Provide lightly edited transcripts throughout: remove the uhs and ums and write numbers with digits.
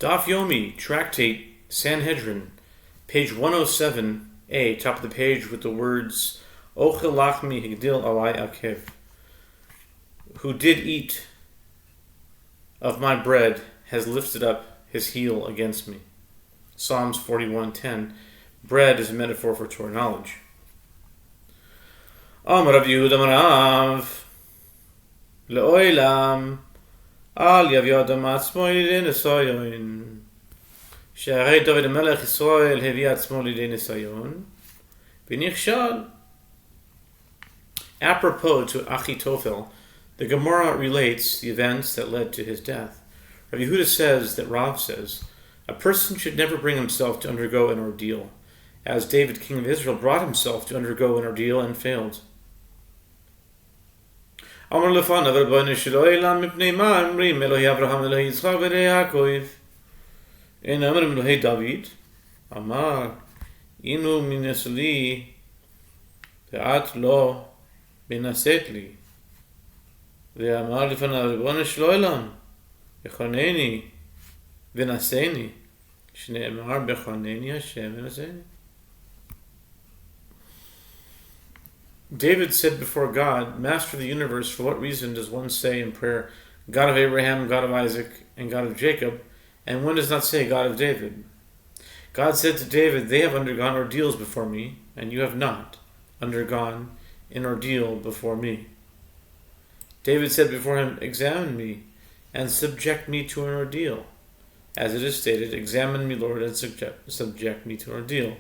Daf Yomi, Tractate, Sanhedrin, page 107a, top of the page with the words, Ochel lachmi higdil alai akev. Who did eat of my bread has lifted up his heel against me. Psalms 41:10. Bread is a metaphor for Torah knowledge. Amar Rav Yehuda Marav Le'olam Al Yavi Adam Atzmo Lidei Nisayon She'arei David Melech Yisrael Hevi Atzmo Lidei Nisayon V'nichshal. Apropos to Achitophel, the Gemara relates the events that led to his death. Rav Yehuda says that Rav says, a person should never bring himself to undergo an ordeal, as David, king of Israel, brought himself to undergo an ordeal and failed. Amar lefanav Rabbeinu shel olam mipnei ma omrim Elohei Avraham Elohei Yitzchak v'Elohei Yaakov ein omrim Elohei David Amar inu minasli ve'at lo binaset li ve'amar lefanav Rabbeinu shel olam bechoneni v'naseni shne'emar bechoneni Hashem v'naseni. David said before God, Master of the universe, for what reason does one say in prayer, God of Abraham, God of Isaac, and God of Jacob, and one does not say God of David? God said to David, they have undergone ordeals before me, and you have not undergone an ordeal before me. David said before him, examine me, and subject me to an ordeal. As it is stated, examine me, Lord, and subject me to an ordeal.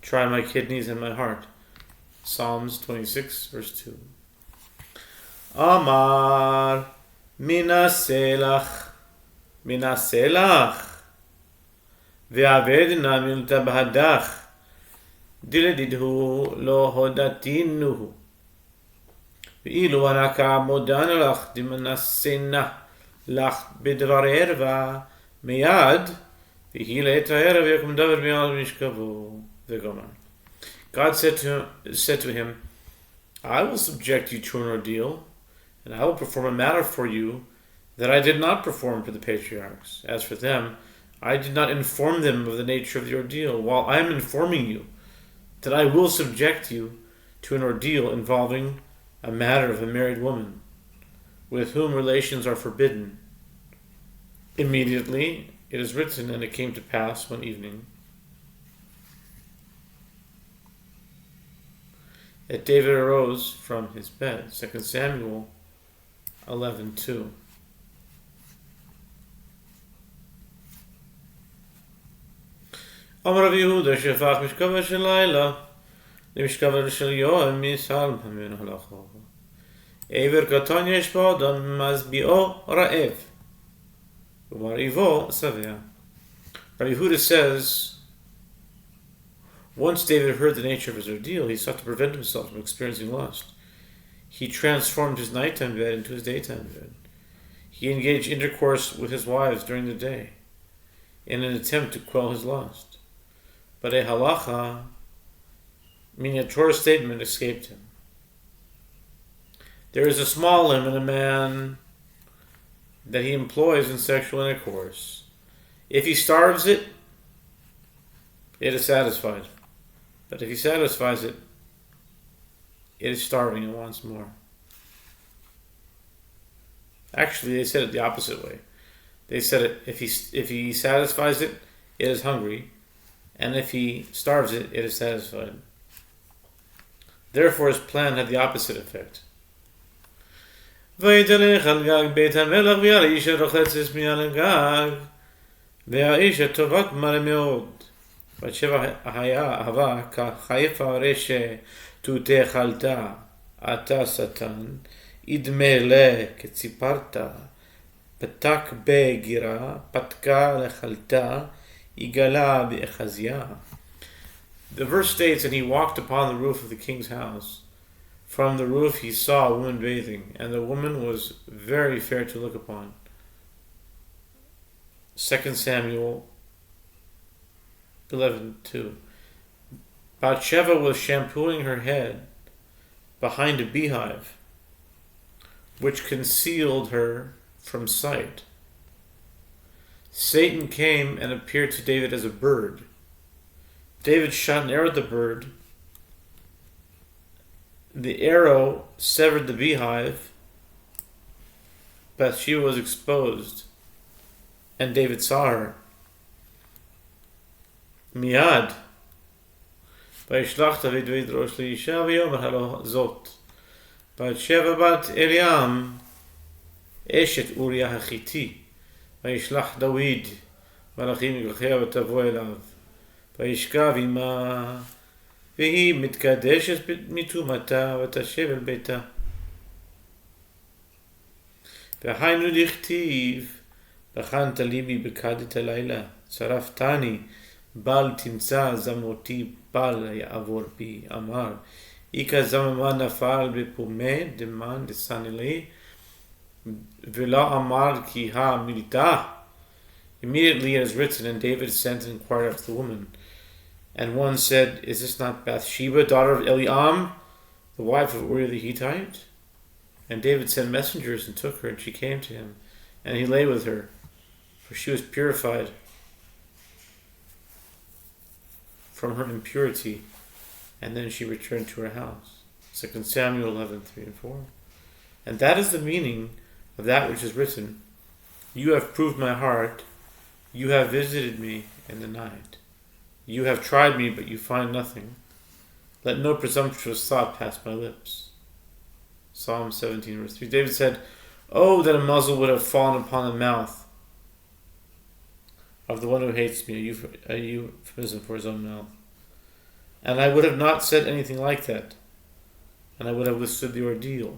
Try my kidneys and my heart. Psalms 26, verse 2. Amar minaselach ve'avedna milta bahadach diledidhu lo hodatinuhu ve'ilu anaka modana lach dimanasena lach bidvar erva meyad ve'hila et ha'erva yakum davar mi'al mishkavu ve'gomar. God said to him, I will subject you to an ordeal, and I will perform a matter for you that I did not perform for the patriarchs. As for them, I did not inform them of the nature of the ordeal, while I am informing you that I will subject you to an ordeal involving a matter of a married woman, with whom relations are forbidden. Immediately, it is written, and it came to pass one evening, that David arose from his bed. 2 Samuel 11:2. Amar Rav Yehuda shefach mishkava shel layla lemishkava shel yom misal hamenu halacho Ever katan yesh ba'adam mazbi'o ra'ev u'marivo saveh. Rav Yehuda says, once David heard the nature of his ordeal, he sought to prevent himself from experiencing lust. He transformed his nighttime bed into his daytime bed. He engaged intercourse with his wives during the day in an attempt to quell his lust. But a halacha, meaning a Torah statement, escaped him. There is a small limb in a man that he employs in sexual intercourse. If he starves it, it is satisfied. But if he satisfies it, it is starving and wants more. Actually, they said it the opposite way. They said it, if he satisfies it, it is hungry, and if he starves it, it is satisfied. Therefore, his plan had the opposite effect. ויתלך על גג בית המלך וירא איש הרוחצת מעל הגג והאיש הטובת מלא מאוד. ותשב אהבה כחיפה רשע תותחלת אתה שטן ידמה לה כציפרת פתק בגירה פתקה לחלתה יגלה באחזיה. The verse states, and he walked upon the roof of the king's house. From the roof he saw a woman bathing, and the woman was very fair to look upon. 2 Samuel 11:2. Bathsheba was shampooing her head behind a beehive, which concealed her from sight. Satan came and appeared to David as a bird. David shot an arrow at the bird. The arrow severed the beehive. Bathsheba was exposed, and David saw her. Miyad. וישלח דוד וידרוש לאישה ויאמר הלא זאת בת-שבע בת אליעם אשת אוריה החיתי וישלח דוד מלאכים מגלחיה ותבוא אליו וישכב עמה והיא מתקדשת מטומאתה ותשב אל ביתה והיינו דכתיב בחנת ליבי בקדת הלילה צרפתני בל תמצא זמותי בל יעבור בי אמר איכה זממה נפל בפומי דמן דסני לי ולא אמר כי המילתה. Immediately it is written, and David sent and inquired after the woman. And one said, is this not Bathsheba, daughter of Eliam, the wife of Uriah the Hittite? And David sent messengers and took her, and she came to him, and he lay with her, for she was purified from her impurity, and then she returned to her house. 2 Samuel 11:3 and 4. And that is the meaning of that which is written, you have proved my heart, you have visited me in the night. You have tried me, but you find nothing. Let no presumptuous thought pass my lips. Psalm 17 verse 3. David said, oh, that a muzzle would have fallen upon the mouth of the one who hates me, a euphemism for his own mouth. And I would have not said anything like that, and I would have withstood the ordeal.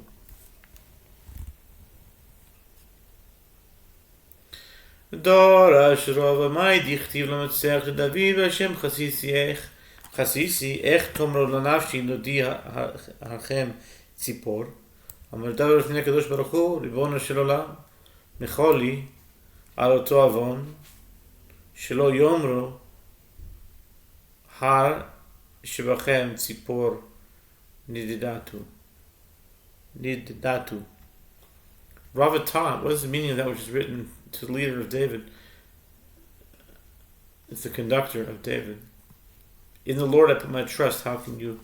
דורש רוב מאי דכתיב למצח לדוד והשם חסיסי איך תאמרו לנפשי נודי הכם ציפור אמר דבר לפני הקדוש ברוך הוא ריבונו של עולם מחולי על אותו עוון שלא יאמרו הר שבכם ציפור נדדתו. Rava taught, what is the meaning of that which is written to the leader of David? It's the conductor of David. In the Lord I put my trust. How can you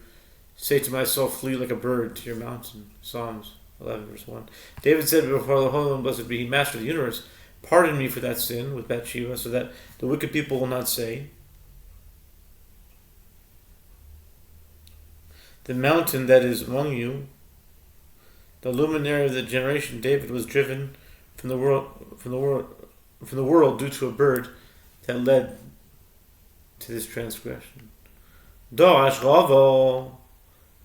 say to my soul, flee like a bird to your mountain? Psalms 11 verse 1. David said before the Holy One, blessed be He, Master of the universe, pardon me for that sin with Bathsheba, so that the wicked people will not say, the mountain that is among you, the luminary of the generation, David was driven from the world due to a bird that led to this transgression. Doash Ravo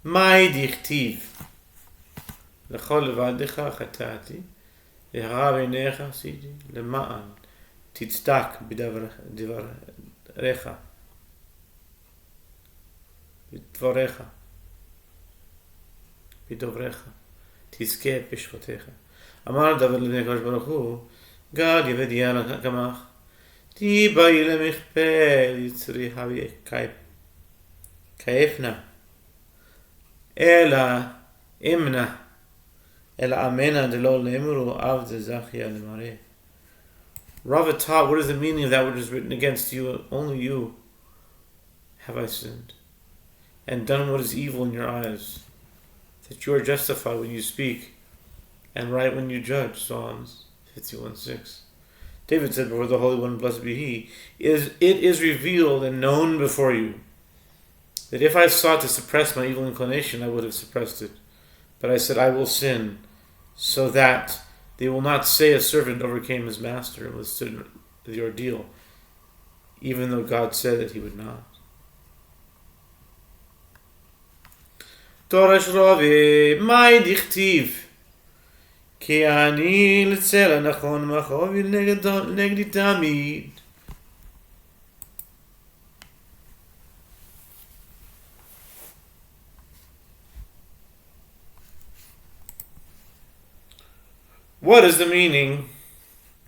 Mai Dichtiv Lechol Levadecha Chatati Lehara Beinecha Sidi Lema'an Titzdak Bidvarecha Bidovrecha תזכה בשפטיך. אמר דוד לבני הקדוש ברוך הוא, גד יבדיה לקמח, תיבאי למכפה, יצרי הווי כאפנה, אלא אמנה, אלא אמנה דלא לאמרו, אב דזכיה למראה. Rava taught, what is the meaning of that which is written against you? Only you have I sinned, and done what is evil in your eyes, that you are justified when you speak, and right when you judge. Psalms 51:6. David said before the Holy One, blessed be He, it is revealed and known before you, that if I sought to suppress my evil inclination, I would have suppressed it. But I said, I will sin, so that they will not say a servant overcame his master and withstood the ordeal, even though God said that He would not. דורש רובי, מאי דכתיב? כי אני לצלע נכון מחובי נגדי תמיד. What is the meaning?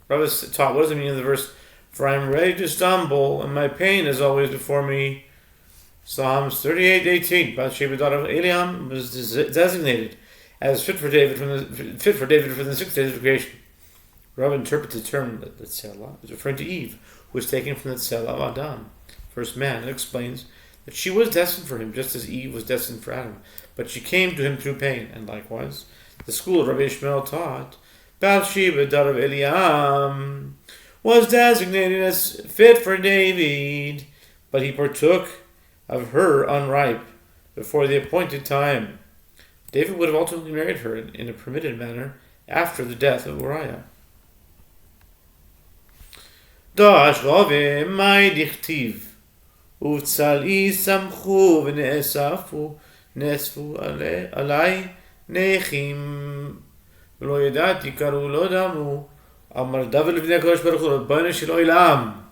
Rabbi taught, what is the meaning of the verse? For I am ready to stumble, and my pain is always before me. Psalms 38:18. Bathsheba, daughter of Eliam, was designated as fit for David from the 6 days of creation. Rav interprets the term that Tzelah is referring to Eve, who was taken from the Tzelah of Adam, first man, and explains that she was destined for him just as Eve was destined for Adam, but she came to him through pain, and likewise, the school of Rabbi Ishmael taught, Bathsheba, daughter of Eliam, was designated as fit for David, but he partook of her unripe before the appointed time. David would have ultimately married her in a permitted manner after the death of Uriah. Dash Rove mai dichtiv uvtzali samchu v'ne'esafu nesfu alai nechim v'lo yadati karu lo damu amar David l'vnei HaKadosh Baruch Hu Rabbeinu shel olam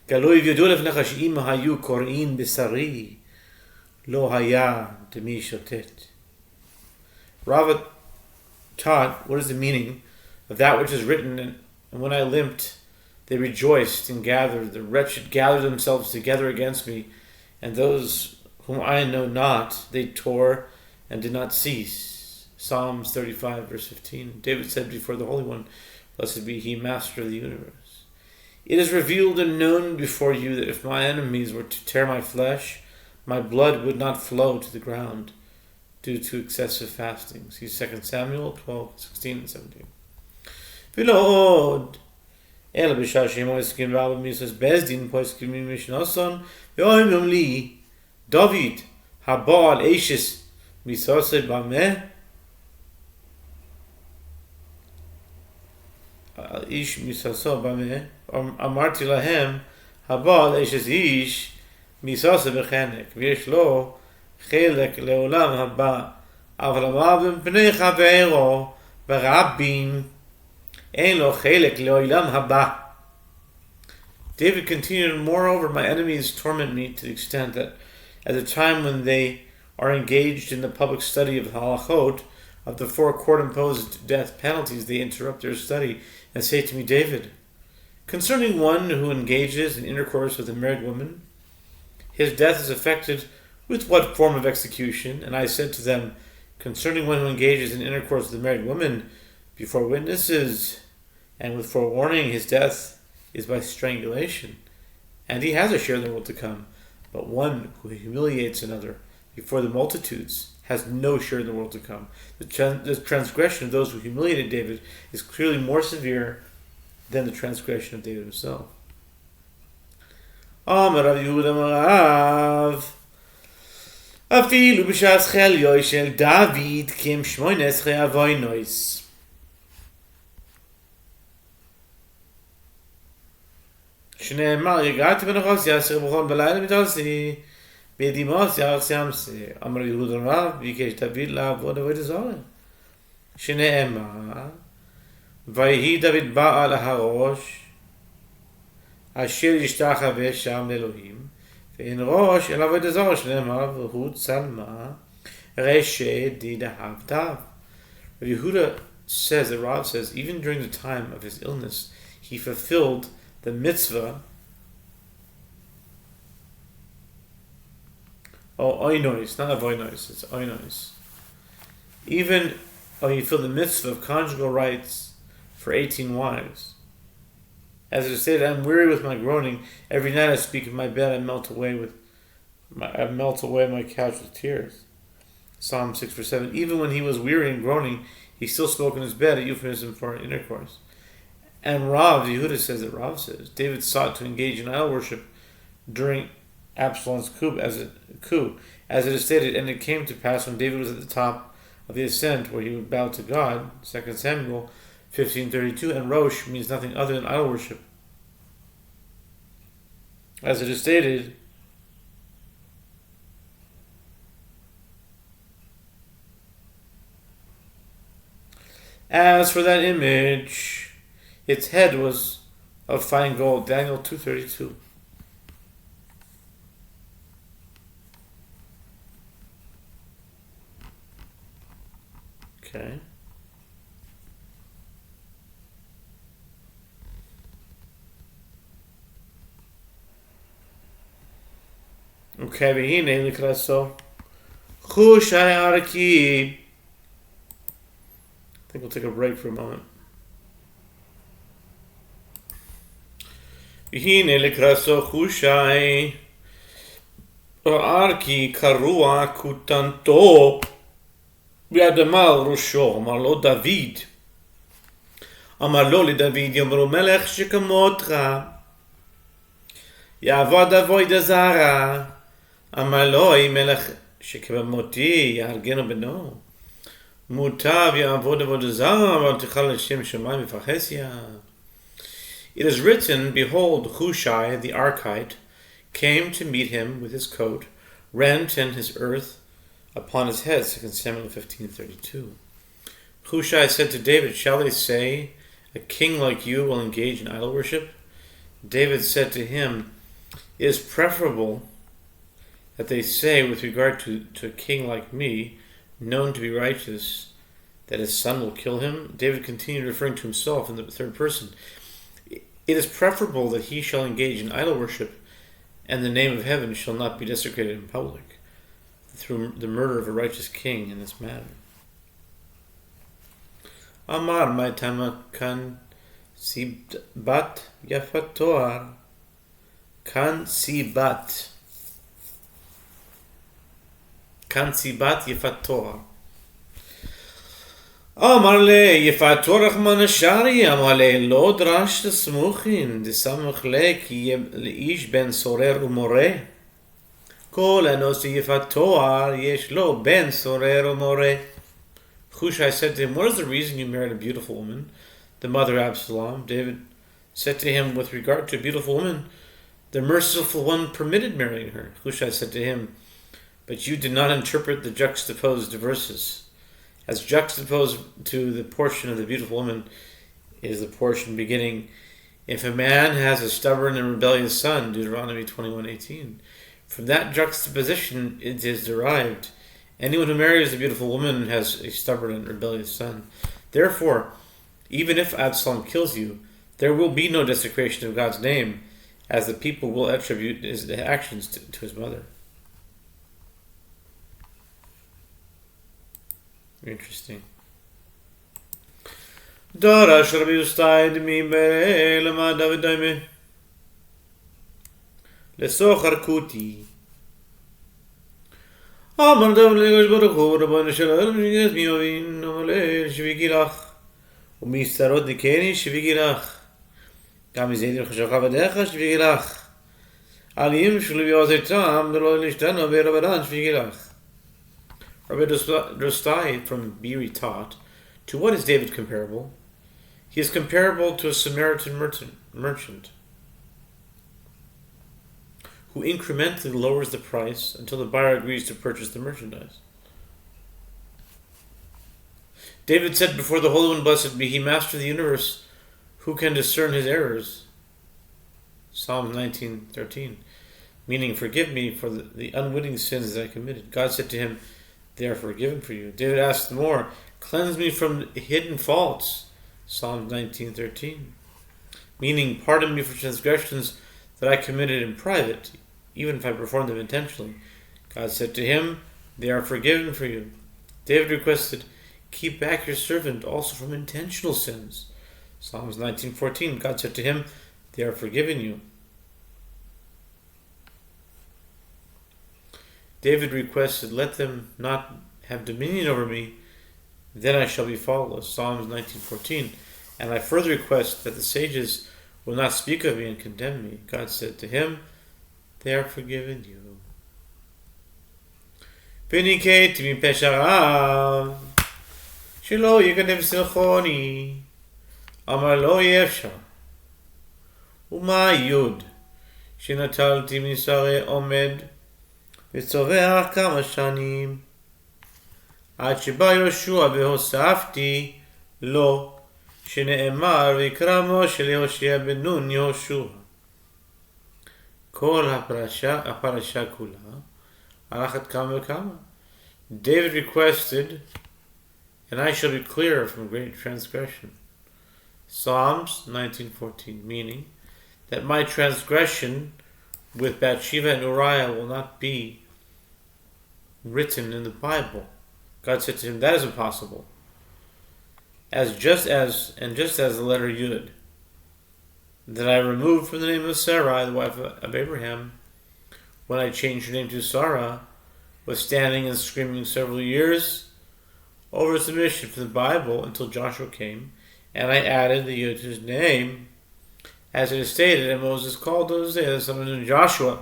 galoi v'yodu lefnecha she'im hayu kor'in b'sari lo haya demi shotet. Rava taught what is the meaning of that which is written, and when I limped, they rejoiced and gathered. The wretched gathered themselves together against me, and those whom I know not, they tore and did not cease. Psalms 35, verse 15. David said before the Holy One, blessed be He, Master of the universe. It is revealed and known before you that if my enemies were to tear my flesh, my blood would not flow to the ground due to excessive fasting. See 2 Samuel 12, 16, and 17. Vilod אלא בשעה שהם עוסקים בארבע מיסוס בזדין פוסקים ממשנוסון ואוהם יום לי דוד הבעל אישס מיסוסי במה איש מיסוסו במה אמרתי להם הבעל אישס איש מיסוסי בחנק ויש לו חלק לעולם הבא אבל אמר בפני חברו ברבים David continued, moreover, my enemies torment me to the extent that at the time when they are engaged in the public study of halachot, of the 4 court-imposed death penalties, they interrupt their study and say to me, David, concerning one who engages in intercourse with a married woman, his death is effected with what form of execution? And I said to them, concerning one who engages in intercourse with a married woman, before witnesses and with forewarning, his death is by strangulation, and he has a share in the world to come. But one who humiliates another before the multitudes has no share in the world to come. The transgression of those who humiliated David is clearly more severe than the transgression of David himself. Amar Rav Yehuda Marav Afilu b'shas chelyo shel David kim shmoines che'avoynois. שנאמר, יגעתי בנחוס יאשר בכל בלילה מתעשי בדימוס יארס ימסי אמר יהודה רב ביקש דוד לעבוד עבודה זרה שנאמר ויהי דוד בעל הראש אשר ישתחווה שם לאלוהים ואין ראש אלא עבודה זרה שנאמר והוא צלמה רשע דידהבתיו. Yehuda says, the Rav says, even during the time of his illness he fulfilled the mitzvah, oinois, not avoinois, it's oinois. He fulfilled the mitzvah of conjugal rights for 18 wives. As it is stated, I am weary with my groaning. Every night I speak in my bed, I melt away my couch with tears. Psalm 6 verse 7. Even when he was weary and groaning, he still spoke in his bed, a euphemism for intercourse. And Rav, Yehuda says that Rav says, David sought to engage in idol worship during Absalom's coup, as it is stated, and it came to pass when David was at the top of the ascent where he would bow to God, 2 Samuel 15:32, and Rosh means nothing other than idol worship. As it is stated, as for that image, its head was of fine gold. Daniel 2:32. Okay. Okay, והנה לקראתו. חוש הערכי. I think we'll take a break for a moment. והנה לקרסו חושי, ראה כי קרוע כותנתו באדמה על ראשו. אמר לו דוד, אמר לו לדוד, יאמרו מלך שכמותך, יעבוד עבודה זרה. אמר לו, מלך שכמותי יהרגנו בנו. מוטב יעבוד עבודה זרה, אבל תאכל לשם שמיים ופרהסיה. It is written, behold, Hushai the Archite came to meet him with his coat rent and his earth upon his head. 2 Samuel 15:32. Hushai said to David, shall they say, a king like you will engage in idol worship? David said to him, it is preferable that they say with regard to a king like me, known to be righteous, that his son will kill him. David continued referring to himself in the third person. It is preferable that he shall engage in idol worship, and the name of heaven shall not be desecrated in public through the murder of a righteous king in this matter. Amar Maitama kan sibat yafat toar. Kan sibat yafat toar. אמר לי, יפתו רחמן השרי, אמר לי, לא דרש תסמוכין, דסמך לי, כי יהיה לאיש בן סורר ומורה. כל הנושא יפתו, יש לו בן סורר ומורה. Hushai said to him, what is the reason you married a beautiful woman, the mother of Absalom? David said to him, with regard to a beautiful woman, the merciful one permitted marrying her. Hushai said to him, but you did not interpret the juxtaposed verses. As juxtaposed to the portion of the beautiful woman is the portion beginning, if a man has a stubborn and rebellious son, Deuteronomy 21:18. From that juxtaposition it is derived. Anyone who marries a beautiful woman has a stubborn and rebellious son. Therefore, even if Absalom kills you, there will be no desecration of God's name, as the people will attribute his actions to his mother. Interesting. Darash Rabbi Ustaid mi bere lama David daime lesochar kuti. Amar David legosh baruch hu Rabbanu Shalom shigas mi ovin amale shvigilach umistarot dikeni shvigilach gam izedin chashavcha v'decha shvigilach aliyim shlu b'yozetam delo lishtano v'erabadan shvigilach. Rabbi Dostai from Biri taught, to what is David comparable? He is comparable to a Samaritan merchant who incrementally lowers the price until the buyer agrees to purchase the merchandise. David said before the Holy One, blessed be He, Master of the universe, who can discern His errors? Psalm 19:13, meaning, forgive me for the unwitting sins that I committed. God said to him, they are forgiven for you. David asked more, cleanse me from hidden faults. Psalm 19:13. Meaning, pardon me for transgressions that I committed in private, even if I performed them intentionally. God said to him, they are forgiven for you. David requested, keep back your servant also from intentional sins. Psalms 19:14. God said to him, they are forgiven you. David requested, let them not have dominion over me, then I shall be faultless. Psalms 19:14. And I further request that the sages will not speak of me and condemn me. God said to him, they are forgiven you. V'niketi mi pesharav, shelo yikadev silchoni, amar lo yefshar, u'ma yud, shenatalti misare omed, וצובח כמה שנים עד שבא יהושע והוספתי לו שנאמר ויקרא משה ליהושע בן נון יהושע. כל הפרשה כולה הלכת כמה וכמה. David requested, and I shall be clear from great transgression. Psalms 19:14, meaning that my transgression with Bathsheba and Uriah will not be written in the Bible. God said to him, that is impossible. Just as the letter Yud that I removed from the name of Sarai, the wife of Abraham, when I changed her name to Sarah, was standing and screaming several years over submission for the Bible until Joshua came, and I added the Yud to his name, as it is stated, and Moses called those days the son of Joshua.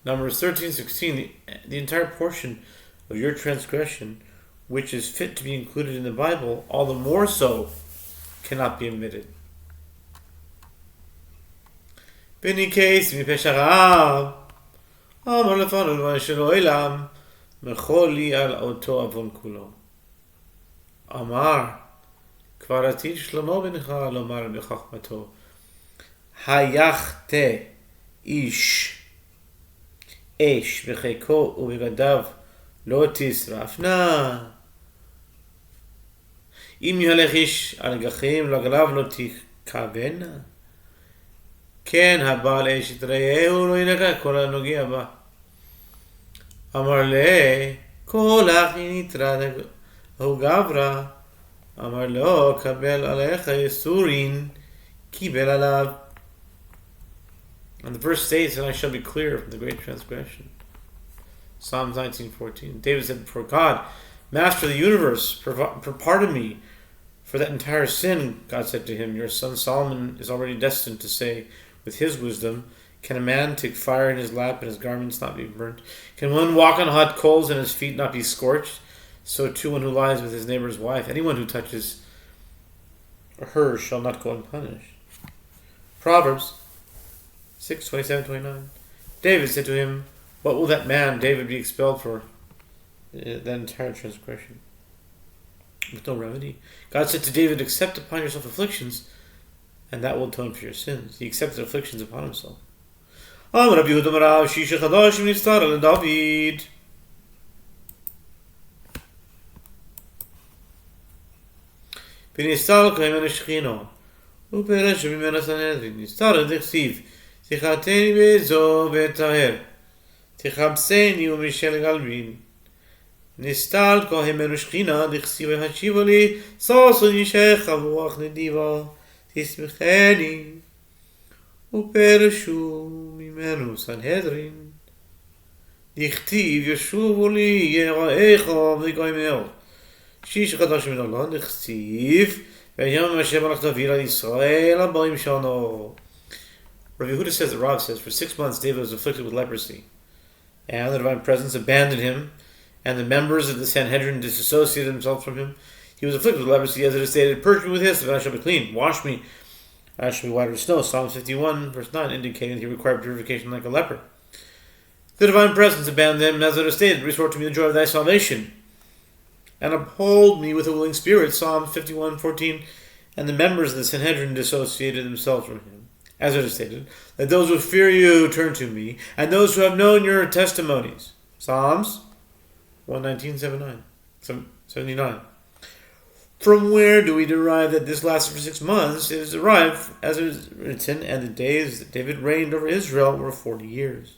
Numbers 13:16. The entire portion of your transgression, which is fit to be included in the Bible, all the more so, cannot be omitted. B'nikes mipesharav, amar lefanu l'man shelo elam, mechol li al oto avon kulo. Amar, כבר עתיד שלמה בנך לומר בחוכמתו, היחתה איש אש בחיקו ובבגדיו לא תשרפנה. אם יהלך איש על גחלים רגליו לא תכוונה. כן הבעל אש את רעהו לא ינגע כל הנוגע בה. אמר לה כל אחי נטרד הוא גברא. אמר לו קבל עליך יסורין קיבל עליו. And the verse states, and I shall be clear from the great transgression. Psalms 19:14. David said before God, Master of the universe, pardon me for that entire sin. God said to him, your son Solomon is already destined to say with his wisdom, can a man take fire in his lap and his garments not be burnt? Can one walk on hot coals and his feet not be scorched? So too one who lies with his neighbor's wife, anyone who touches her shall not go unpunished. Proverbs 6:27-29. David said to him, what will that man, David, be expelled for? That entire transgression. With no remedy. God said to David, accept upon yourself afflictions, and that will atone for your sins. He accepted afflictions upon himself. Rabbi Yehuda Shisha Chadash Niftar David. ונסתר כהמן שכינו, ופרש ממנו סנהדרין, נסתר דכתיב, תחתני באזור וטהר, תחפשני ומשל גלבין. נסתר כהמן שכינה, דכתיב השיבו לי, ששון ישך רוח נדיבה, תשמחני, ופרשו ממנו סנהדרין. דכתיב ישובו לי יראיך וגוימר. שיש חדש מן Allah, נכתיב, ויאמר השם הלך דוד על ישראל הבאים שנו. Rabbi Yehuda says, the Rav says, for 6 months David was afflicted with leprosy, and the divine presence abandoned him, and the members of the Sanhedrin disassociated themselves from him. He was afflicted with leprosy, as it is stated, purge me with hyssop, and I shall be clean. Wash me, and I shall be whiter than snow. Psalm 51, verse 9, indicating he required purification like a leper. The divine presence abandoned him, and as it is stated, restore to me the joy of thy salvation, and uphold me with a willing spirit. Psalm 51:14. And the members of the Sanhedrin dissociated themselves from him. As it is stated, let those who fear you turn to me, and those who have known your testimonies. Psalms 119:79. From where do we derive that this lasted for 6 months? It is derived, as it is written, and the days that David reigned over Israel were 40 years.